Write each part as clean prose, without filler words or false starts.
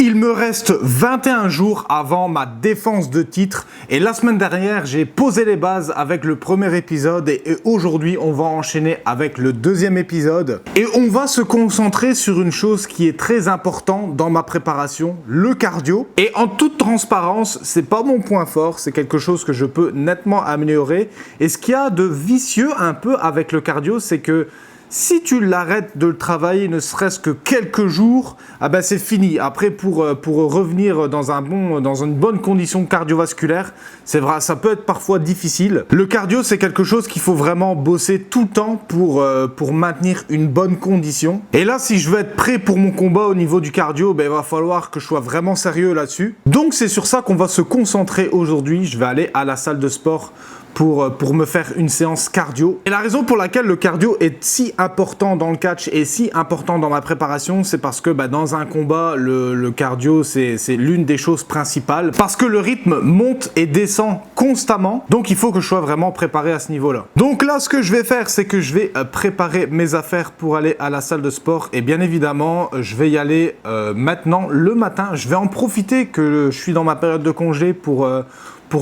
Il me reste 21 jours avant ma défense de titre et la semaine dernière j'ai posé les bases avec le premier épisode et aujourd'hui on va enchaîner avec le deuxième épisode et on va se concentrer sur une chose qui est très importante dans ma préparation, le cardio. Et en toute transparence, c'est pas mon point fort, c'est quelque chose que je peux nettement améliorer. Et ce qu'il y a de vicieux un peu avec le cardio, c'est que si tu l'arrêtes de le travailler ne serait-ce que quelques jours, ah ben c'est fini. Après, pour revenir dans une bonne condition cardiovasculaire, c'est vrai, ça peut être parfois difficile. Le cardio, c'est quelque chose qu'il faut vraiment bosser tout le temps pour maintenir une bonne condition. Et là, si je veux être prêt pour mon combat au niveau du cardio, ben, il va falloir que je sois vraiment sérieux là-dessus. Donc, c'est sur ça qu'on va se concentrer aujourd'hui. Je vais aller à la salle de sport pour me faire une séance cardio. Et la raison pour laquelle le cardio est si important dans le catch et si important dans ma préparation, c'est parce que dans un combat, le cardio, c'est l'une des choses principales. Parce que le rythme monte et descend constamment. Donc, il faut que je sois vraiment préparé à ce niveau-là. Donc là, ce que je vais faire, c'est que je vais préparer mes affaires pour aller à la salle de sport. Et bien évidemment, je vais y aller maintenant, le matin. Je vais en profiter que je suis dans ma période de congé pour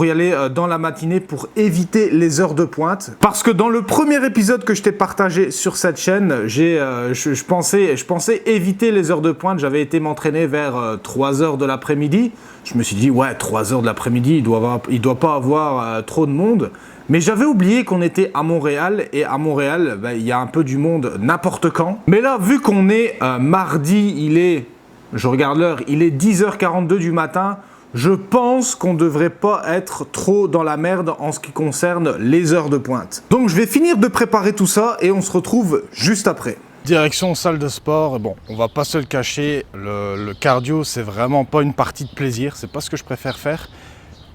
y aller dans la matinée pour éviter les heures de pointe. Parce que dans le premier épisode que je t'ai partagé sur cette chaîne, je pensais éviter les heures de pointe. J'avais été m'entraîner vers 3 heures de l'après-midi. Je me suis dit, ouais, 3 heures de l'après-midi, il doit pas avoir trop de monde. Mais j'avais oublié qu'on était à Montréal et à Montréal, il y a un peu du monde n'importe quand. Mais là, vu qu'on est mardi, je regarde l'heure, il est 10h42 du matin. Je pense qu'on ne devrait pas être trop dans la merde en ce qui concerne les heures de pointe. Donc je vais finir de préparer tout ça et on se retrouve juste après. Direction salle de sport. Bon, on va pas se le cacher, le cardio c'est vraiment pas une partie de plaisir, c'est pas ce que je préfère faire.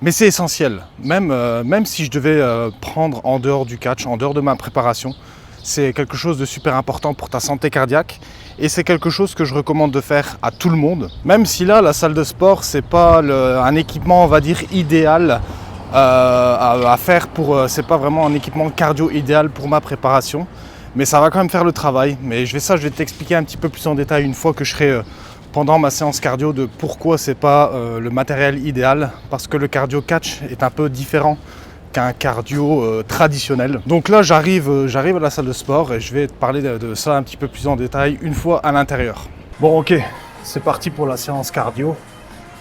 Mais c'est essentiel, même si je devais prendre en dehors du catch, en dehors de ma préparation, c'est quelque chose de super important pour ta santé cardiaque et c'est quelque chose que je recommande de faire à tout le monde. Même si là, la salle de sport, c'est pas un équipement, on va dire, idéal à faire c'est pas vraiment un équipement cardio idéal pour ma préparation, mais ça va quand même faire le travail. Mais je vais t'expliquer un petit peu plus en détail une fois que je serai pendant ma séance cardio de pourquoi c'est pas le matériel idéal, parce que le cardio catch est un peu différent qu'un cardio traditionnel. Donc là j'arrive à la salle de sport et je vais te parler de ça un petit peu plus en détail une fois à l'intérieur. Bon ok, c'est parti pour la séance cardio.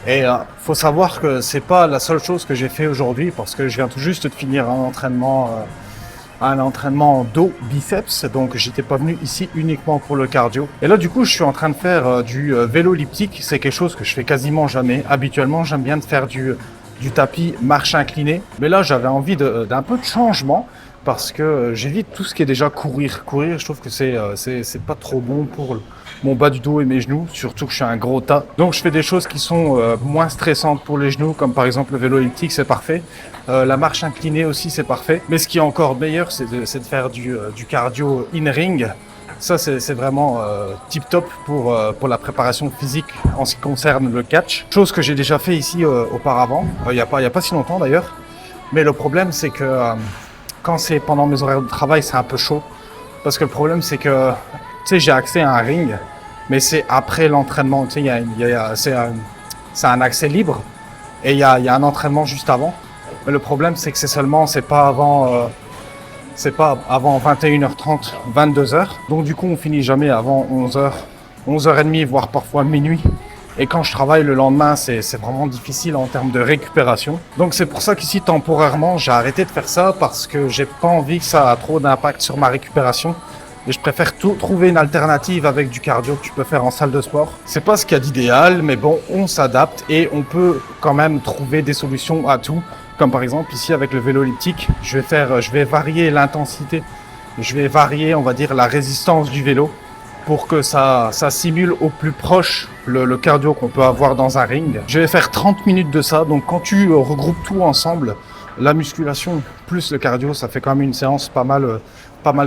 Et faut savoir que c'est pas la seule chose que j'ai fait aujourd'hui parce que je viens tout juste de finir un entraînement dos biceps, donc j'étais pas venu ici uniquement pour le cardio. Et là du coup je suis en train de faire du vélo elliptique, c'est quelque chose que je fais quasiment jamais. Habituellement j'aime bien de faire du tapis marche inclinée. Mais là, j'avais envie d'un peu de changement parce que j'évite tout ce qui est déjà courir. Courir, je trouve que c'est pas trop bon pour mon bas du dos et mes genoux, surtout que je suis un gros tas. Donc, je fais des choses qui sont moins stressantes pour les genoux, comme par exemple le vélo elliptique, c'est parfait. La marche inclinée aussi, c'est parfait. Mais ce qui est encore meilleur, c'est de faire du cardio in-ring. Ça, c'est vraiment tip top pour la préparation physique en ce qui concerne le catch. Chose que j'ai déjà fait ici auparavant, il y a pas si longtemps d'ailleurs. Mais le problème, c'est que quand c'est pendant mes horaires de travail, c'est un peu chaud. Parce que le problème, c'est que j'ai accès à un ring, mais c'est après l'entraînement. C'est un accès libre et il y a un entraînement juste avant. Mais le problème, c'est que c'est pas avant 21h30, 22h. Donc du coup, on finit jamais avant 11h, 11h30, voire parfois minuit. Et quand je travaille le lendemain, c'est vraiment difficile en termes de récupération. Donc c'est pour ça qu'ici, temporairement, j'ai arrêté de faire ça parce que j'ai pas envie que ça ait trop d'impact sur ma récupération. Et je préfère trouver une alternative avec du cardio que tu peux faire en salle de sport. C'est pas ce qu'il y a d'idéal, mais bon, on s'adapte et on peut quand même trouver des solutions à tout. Comme par exemple ici avec le vélo elliptique, je vais varier l'intensité, je vais varier, on va dire, la résistance du vélo pour que ça simule au plus proche le cardio qu'on peut avoir dans un ring. Je vais faire 30 minutes de ça, donc quand tu regroupes tout ensemble, la musculation plus le cardio, ça fait quand même une séance pas mal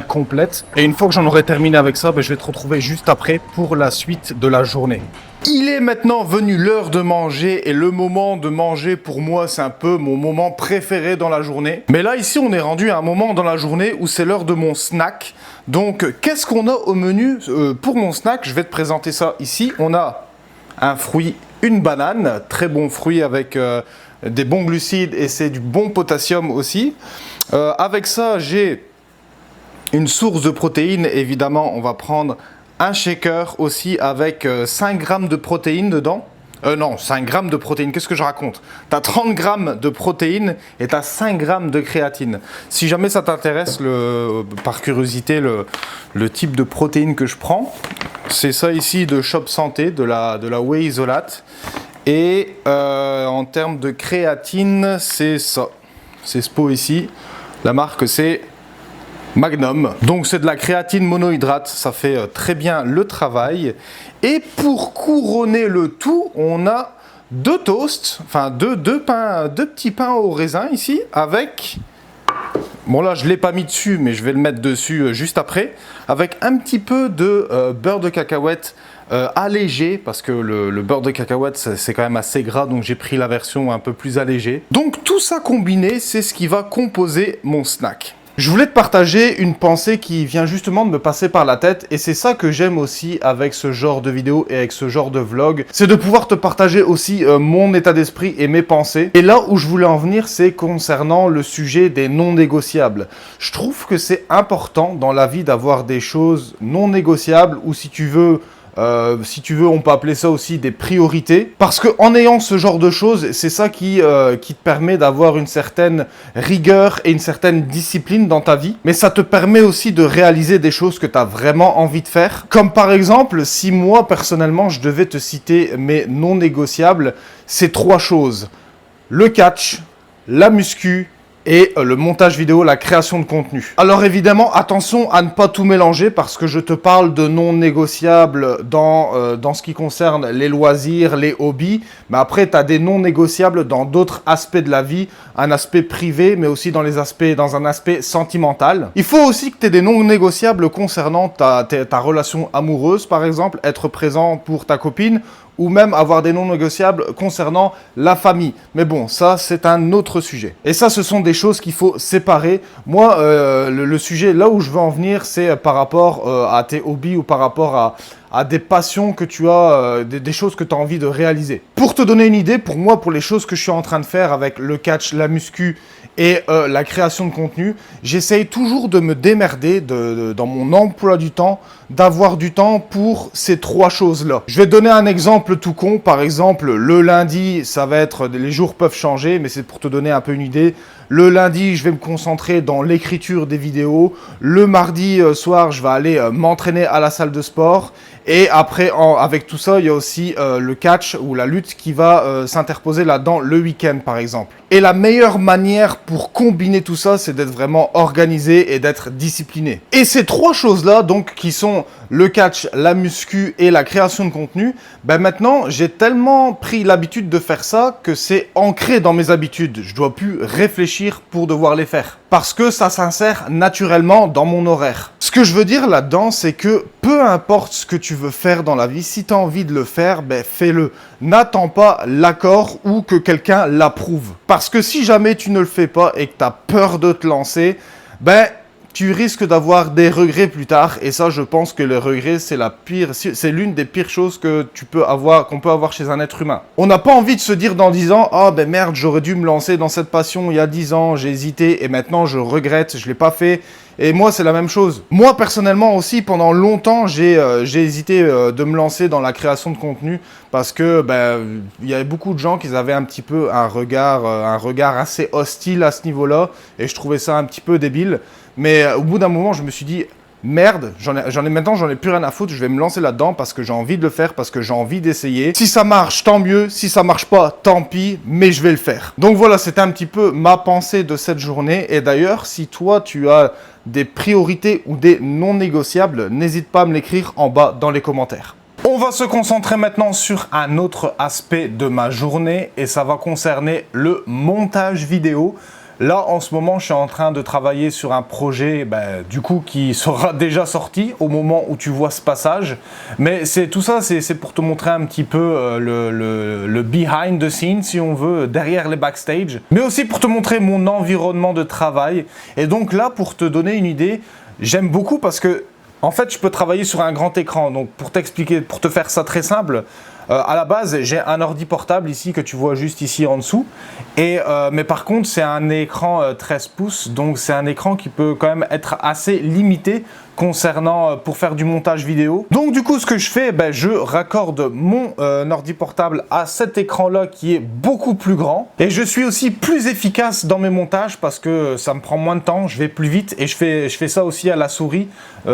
complète. Et une fois que j'en aurai terminé avec ça, je vais te retrouver juste après pour la suite de la journée. Il est maintenant venu l'heure de manger et le moment de manger pour moi c'est un peu mon moment préféré dans la journée. Mais là ici on est rendu à un moment dans la journée où c'est l'heure de mon snack. Donc qu'est-ce qu'on a au menu pour mon snack? Je vais te présenter ça ici. On a un fruit une banane, très bon fruit avec des bons glucides et c'est du bon potassium aussi. Avec ça, j'ai une source de protéines. Évidemment, on va prendre un shaker aussi avec 5 grammes de protéines dedans. Non, 5 grammes de protéines, qu'est-ce que je raconte? Tu as 30 grammes de protéines et tu as 5 grammes de créatine. Si jamais ça t'intéresse, par curiosité, le type de protéines que je prends, c'est ça ici de Shop Santé, de la whey isolate. Et en termes de créatine, c'est ça. C'est ce pot ici. La marque, c'est Magnum. Donc c'est de la créatine monohydrate, ça fait très bien le travail. Et pour couronner le tout, on a deux toasts, enfin deux petits pains au raisin ici, avec, bon là je ne l'ai pas mis dessus, mais je vais le mettre dessus juste après, avec un petit peu de beurre de cacahuète allégé, parce que le beurre de cacahuète c'est quand même assez gras, donc j'ai pris la version un peu plus allégée. Donc tout ça combiné, c'est ce qui va composer mon snack. Je voulais te partager une pensée qui vient justement de me passer par la tête et c'est ça que j'aime aussi avec ce genre de vidéo et avec ce genre de vlog, c'est de pouvoir te partager aussi mon état d'esprit et mes pensées. Et là où je voulais en venir, c'est concernant le sujet des non négociables. Je trouve que c'est important dans la vie d'avoir des choses non négociables ou si tu veux, on peut appeler ça aussi des priorités. Parce qu'en ayant ce genre de choses, c'est ça qui te permet d'avoir une certaine rigueur et une certaine discipline dans ta vie. Mais ça te permet aussi de réaliser des choses que tu as vraiment envie de faire. Comme par exemple, si moi, personnellement, je devais te citer mes non négociables, c'est 3 choses. Le catch, la muscu et le montage vidéo, la création de contenu. Alors évidemment, attention à ne pas tout mélanger parce que je te parle de non négociables dans ce qui concerne les loisirs, les hobbies, mais après tu as des non négociables dans d'autres aspects de la vie, un aspect privé, mais aussi dans un aspect sentimental. Il faut aussi que tu aies des non négociables concernant ta relation amoureuse, par exemple, être présent pour ta copine, ou même avoir des non négociables concernant la famille. Mais bon, ça, c'est un autre sujet. Et ça, ce sont des choses qu'il faut séparer. Moi, le sujet, là où je veux en venir, c'est par rapport à tes hobbies ou par rapport à des passions que tu as, des choses que tu as envie de réaliser. Pour te donner une idée, pour moi, pour les choses que je suis en train de faire avec le catch, la muscu et la création de contenu, j'essaye toujours de me démerder dans mon emploi du temps, d'avoir du temps pour ces 3 choses-là. Je vais donner un exemple tout con. Par exemple, le lundi, ça va être, les jours peuvent changer, mais c'est pour te donner un peu une idée. Le lundi, je vais me concentrer dans l'écriture des vidéos. Le mardi soir, je vais aller m'entraîner à la salle de sport. Et après, avec tout ça, il y a aussi le catch ou la lutte qui va s'interposer là-dedans le week-end, par exemple. Et la meilleure manière pour combiner tout ça, c'est d'être vraiment organisé et d'être discipliné. Et ces 3 choses-là, donc, qui sont le catch, la muscu et la création de contenu, ben maintenant, j'ai tellement pris l'habitude de faire ça que c'est ancré dans mes habitudes. Je dois plus réfléchir pour devoir les faire. Parce que ça s'insère naturellement dans mon horaire. Ce que je veux dire là-dedans, c'est que peu importe ce que tu veux faire dans la vie, si tu as envie de le faire, ben fais-le. N'attends pas l'accord ou que quelqu'un l'approuve. Parce que si jamais tu ne le fais pas et que tu as peur de te lancer, ben tu risques d'avoir des regrets plus tard. Et ça, je pense que le regret, c'est l'une des pires choses que qu'on peut avoir chez un être humain. On n'a pas envie de se dire dans 10 ans, ah ben merde, j'aurais dû me lancer dans cette passion il y a 10 ans, j'ai hésité et maintenant je regrette, je l'ai pas fait. Et moi, c'est la même chose. Moi, personnellement aussi, pendant longtemps, j'ai hésité de me lancer dans la création de contenu parce que il y avait beaucoup de gens qui avaient un petit peu un regard assez hostile à ce niveau-là et je trouvais ça un petit peu débile. Mais au bout d'un moment, je me suis dit, merde, maintenant, j'en ai plus rien à foutre, je vais me lancer là-dedans parce que j'ai envie de le faire, parce que j'ai envie d'essayer. Si ça marche, tant mieux. Si ça marche pas, tant pis, mais je vais le faire. Donc voilà, c'était un petit peu ma pensée de cette journée. Et d'ailleurs, si toi, tu as des priorités ou des non négociables, n'hésite pas à me l'écrire en bas dans les commentaires. On va se concentrer maintenant sur un autre aspect de ma journée et ça va concerner le montage vidéo. Là, en ce moment, je suis en train de travailler sur un projet, du coup, qui sera déjà sorti au moment où tu vois ce passage. Mais tout ça, c'est pour te montrer un petit peu le behind the scenes, si on veut, derrière les backstage. Mais aussi pour te montrer mon environnement de travail. Et donc là, pour te donner une idée, j'aime beaucoup parce que, en fait, je peux travailler sur un grand écran. Donc, pour t'expliquer, pour te faire ça très simple, À la base, j'ai un ordi portable ici que tu vois juste ici en dessous. Mais par contre, c'est un écran 13 pouces, donc c'est un écran qui peut quand même être assez limité concernant pour faire du montage vidéo. Donc du coup, ce que je fais, je raccorde mon ordi portable à cet écran-là qui est beaucoup plus grand. Et je suis aussi plus efficace dans mes montages parce que ça me prend moins de temps, je vais plus vite et je fais ça aussi à la souris.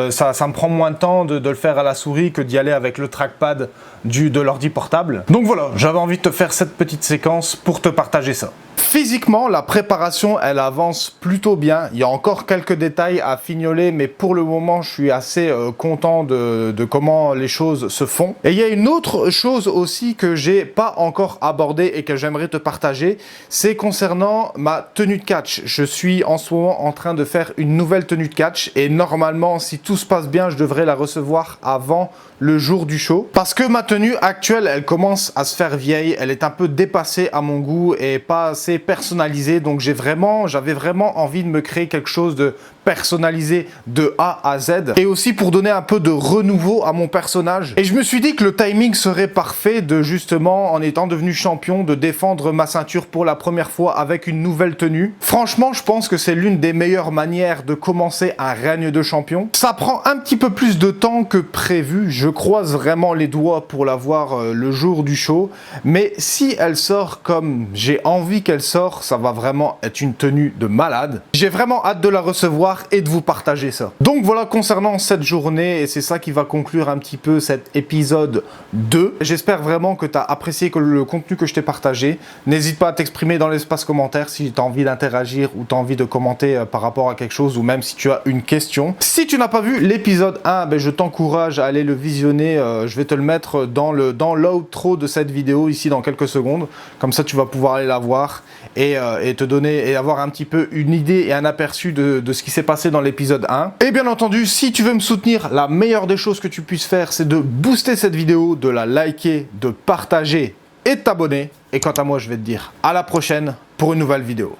Ça me prend moins de temps de le faire à la souris que d'y aller avec le trackpad de l'ordi portable. Donc voilà, j'avais envie de te faire cette petite séquence pour te partager ça. Physiquement, la préparation, elle avance plutôt bien. Il y a encore quelques détails à fignoler, mais pour le moment, je suis assez content de comment les choses se font. Et il y a une autre chose aussi que j'ai pas encore abordée et que j'aimerais te partager, c'est concernant ma tenue de catch. Je suis en ce moment en train de faire une nouvelle tenue de catch et normalement, si tout se passe bien, je devrais la recevoir avant le jour du show. Parce que ma tenue actuelle, elle commence à se faire vieille, elle est un peu dépassée à mon goût et pas assez personnalisée. Donc j'avais vraiment envie de me créer quelque chose de personnalisé de A à Z et aussi pour donner un peu de renouveau à mon personnage. Et je me suis dit que le timing serait parfait de justement, en étant devenu champion, de défendre ma ceinture pour la première fois avec une nouvelle tenue. Franchement, je pense que c'est l'une des meilleures manières de commencer un règne de champion. Ça prend un petit peu plus de temps que prévu. Je croise vraiment les doigts pour la voir le jour du show. Mais si elle sort comme j'ai envie qu'elle sorte, ça va vraiment être une tenue de malade. J'ai vraiment hâte de la recevoir et de vous partager ça. Donc voilà concernant cette journée, et c'est ça qui va conclure un petit peu cet épisode 2. J'espère vraiment que tu as apprécié le contenu que je t'ai partagé. N'hésite pas à t'exprimer dans l'espace commentaire si tu as envie d'interagir ou tu as envie de commenter par rapport à quelque chose ou même si tu as une question. Si tu n'as pas vu l'épisode 1, je t'encourage à aller le visionner. Je vais te le mettre dans l'outro de cette vidéo ici dans quelques secondes. Comme ça tu vas pouvoir aller la voir et te donner et avoir un petit peu une idée et un aperçu de ce qui s'est passé dans l'épisode 1. Et bien entendu, si tu veux me soutenir, la meilleure des choses que tu puisses faire, c'est de booster cette vidéo, de la liker, de partager et de t'abonner. Et quant à moi, je vais te dire à la prochaine pour une nouvelle vidéo.